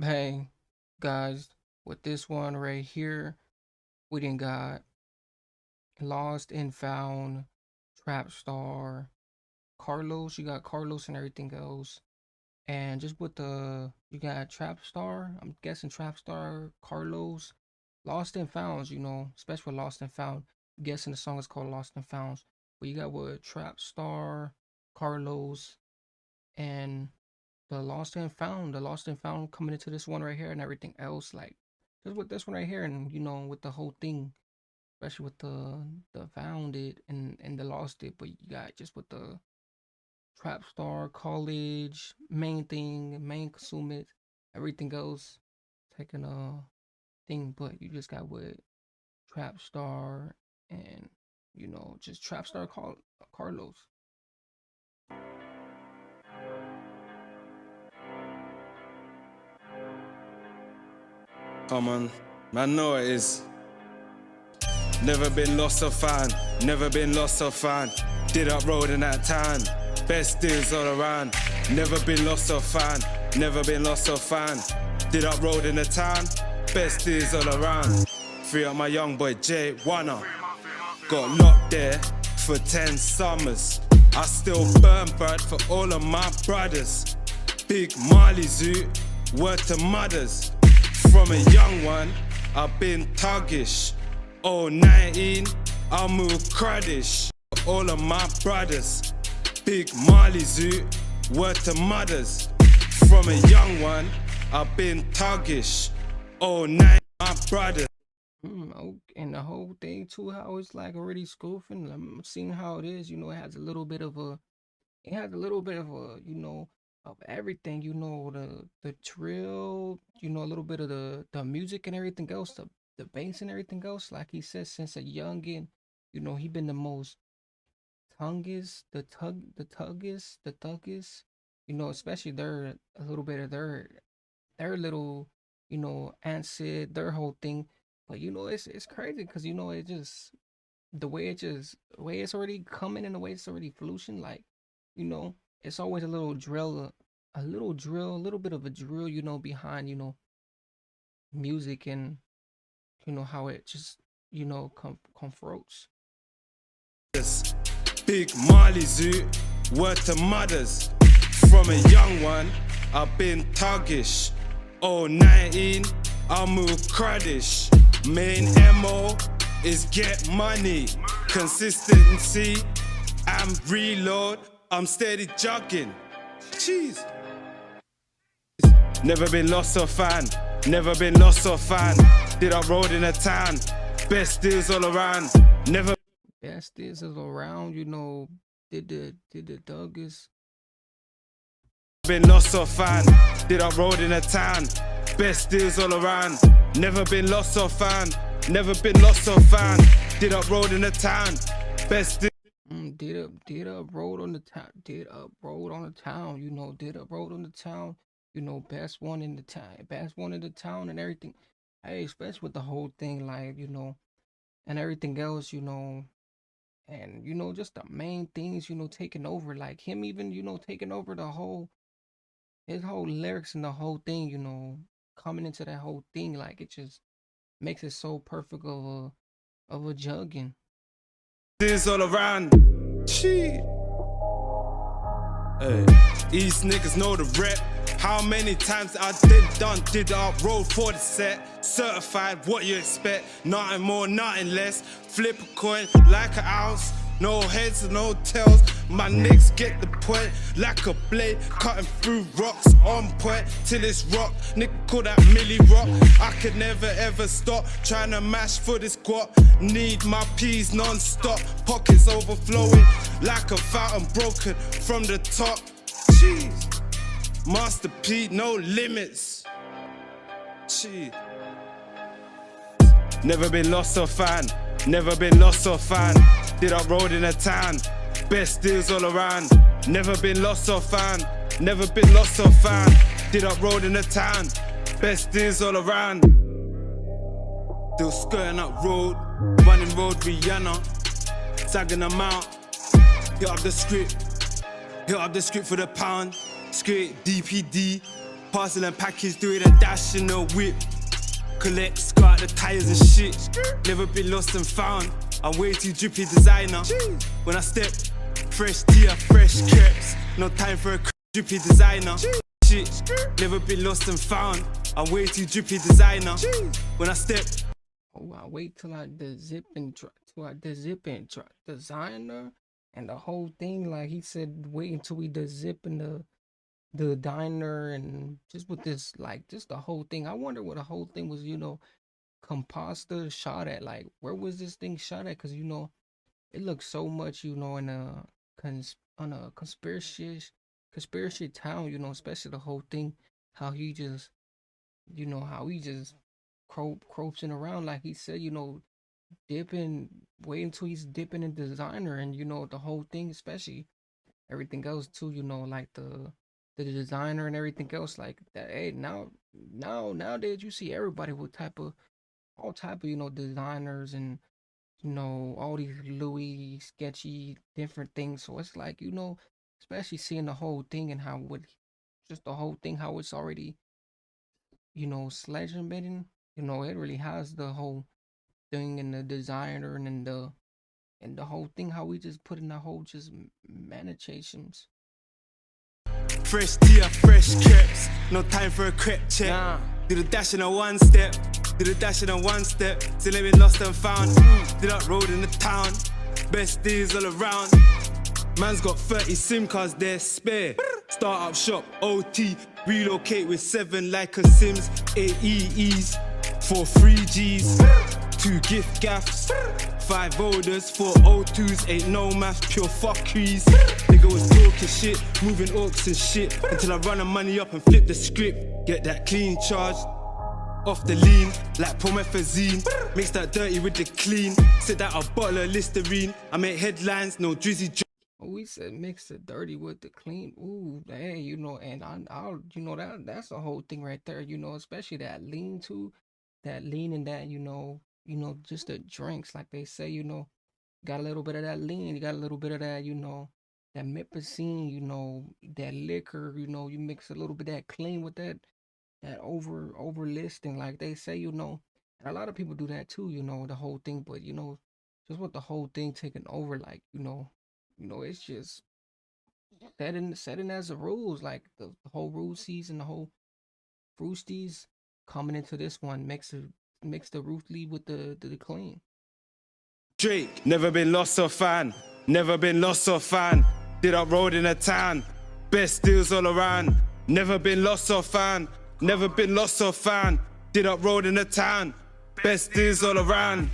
Hey, guys, with this one right here, we done got Lost and Found, Trapstar, Karlos. You got Karlos and everything else. And just with you got Trapstar. I'm guessing Trapstar, Karlos, Lost and Founds, especially with Lost and Found. I'm guessing the song is called Lost and Founds. But you got with Trapstar, Karlos, and the lost and found coming into this one right here and everything else, like just with this one right here, and with the whole thing, especially with the found it and the lost it. But you got just with the trap star college main thing, main consume it, everything else taking a thing. But you just got with trap star and just trap star Carlos. Come on, man, know it is. Never been lost or found, never been lost or found. Did up road in that town, best deals all around. Never been lost or found, never been lost or found. Did up road in the town, best deals all around. Free up my young boy Jay Wanna. Got locked there for 10 summers. I still burn bread for all of my brothers. Big Marley Zoo, word to mothers. From a young one, I've been tuggish. Oh, 19, I move cruddish. All of my brothers, Big Marley Zoo, word to mothers. From a young one, I've been tuggish. Oh, 19, my brothers. And the whole thing too, how it's like already spoofing. I'm seeing how it is. It has a little bit of of everything. The trill. A little bit of the music and everything else. The bass and everything else. Like he says, since a youngin, he been the most the thuggest. Especially their a little bit of their little answer their whole thing. But it's crazy because it just the way it's already coming and the way it's already flushing, like, it's always a little drill, a little bit of a drill, behind, music and how it just, confronts. Big Marley Zoo, word to mothers. From a young one, I've been tuggish. Oh, 19, I move cruddish. Main MO is get money, consistency, and reload. I'm steady jogging. Jeez. Never been lost or found, never been lost or found. Did I road in a town, best deals all around. Never Best is around, did the Douglas. Been lost or found, did I road in a town, best deals all around. Never been lost or found, never been lost or found. Did up road in the town, best deals. Did up road on the town, did up road on the town, did up road on the town, best one in the town, best one in the town and everything. Hey, especially with the whole thing, like, and everything else, and just the main things, taking over, like him even, taking over his whole lyrics and the whole thing, coming into that whole thing, like it just makes it so perfect of a jugging. Deals all around. Shit. Hey. These niggas know the rep. How many times I did up road for the set. Certified, what you expect? Nothing more, nothing less. Flip a coin like an ounce. No heads, no tails. My niggas get the point. Like a blade, cutting through rocks. On point till it's rock. Nigga call that Millie Rock. I could never ever stop trying to mash for this guap. Need my peas non-stop. Pockets overflowing like a fountain broken from the top. Jeez. Master P, no limits. Jeez. Never been lost or found, never been lost or found. Did up road in a town, best deals all around. Never been lost or found, never been lost or found. Did up road in a town, best deals all around. Still skirting up road, running road Rihanna, tagging them out. Hit up the script for the pound. Straight DPD, Parcel and package, doing a dash in a whip. Collect, scar the tires and shit. Never been lost and found. I'm way too drippy designer. When I step, fresh tea, fresh crepes. No time for a drippy designer. Shit, never been lost and found. I'm way too drippy designer. When I step. Oh, I wait till I designer and the whole thing. Like he said, wait until we zip in the diner and just with this, like just the whole thing. I wonder what the whole thing was, composter shot at. Like where was this thing shot at? Because it looks so much, in a on a conspiracy town, especially the whole thing, how he just how he just croping around like he said, dipping, wait until he's dipping in designer and the whole thing, especially everything else too, like the designer and everything else like that. Hey, nowadays you see everybody with all type of designers and all these Louis sketchy different things. So it's like especially seeing the whole thing and how what just the whole thing how it's already sledge bidding. It really has the whole thing and the designer and the whole thing how we just put in the whole just manipulations. Fresh tea, fresh crepes. No time for a crepe check. Nah. Do the dash in a one step. Do the dash in a one step. Still ain't been lost and found. Did up road in the town. Best deals all around. Man's got 30 SIM cards there spare. Startup shop, OT. Relocate with 7 like a Sims. 8 EEs. 4 3Gs. 2 gift gaffs. 5 orders, 4 O2s, ain't no math, pure fuckeries. Nigga was talking shit, moving orcs and shit, until I run the money up and flip the script. Get that clean charge, off the lean, like promethazine. Mix that dirty with the clean, sit that a bottle of Listerine. I make headlines, no drizzy. We said mix the dirty with the clean. Ooh, hey, and I'll that's the whole thing right there, especially that lean too, that lean and that, just the drinks, like they say, got a little bit of that lean, you got a little bit of that, that mepicine, that liquor, you mix a little bit of that clean with that over listing, like they say, and a lot of people do that too, the whole thing, but just with the whole thing taking over, like, it's just setting as the rules, like the whole rule season, the whole Roosties coming into this one mix the roof lead with the clean. Drake, never been lost or fan, never been lost or fan. Did up road in a town, best deals all around. Never been lost or fan, never been lost or fan. Did up road in a town, best deals all around.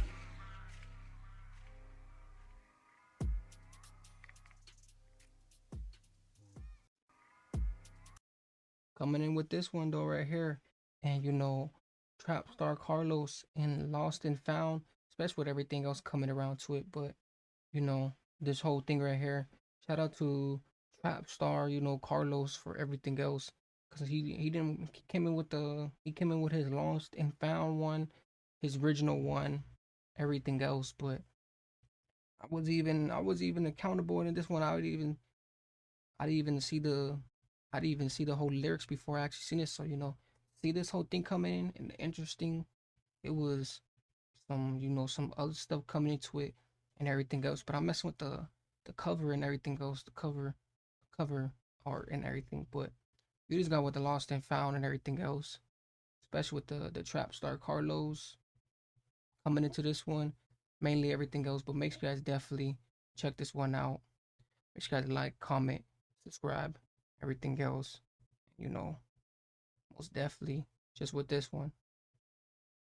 Coming in with this one though right here, and Trapstar Karlos and Lost and Found, especially with everything else coming around to it. But this whole thing right here, shout out to Trapstar, Karlos for everything else, because he came in with his Lost and Found one, his original one, everything else. But I was even accountable in this one. I didn't even see the whole lyrics before I actually seen it. So see this whole thing coming in and interesting. It was some other stuff coming into it and everything else. But I'm messing with the cover and everything else, the cover art and everything. But you just got with the Lost and Found and everything else, especially with the Trapstar Karlos coming into this one, mainly everything else. But make sure you guys definitely check this one out. Make sure you guys like, comment, subscribe, everything else, most definitely just with this one.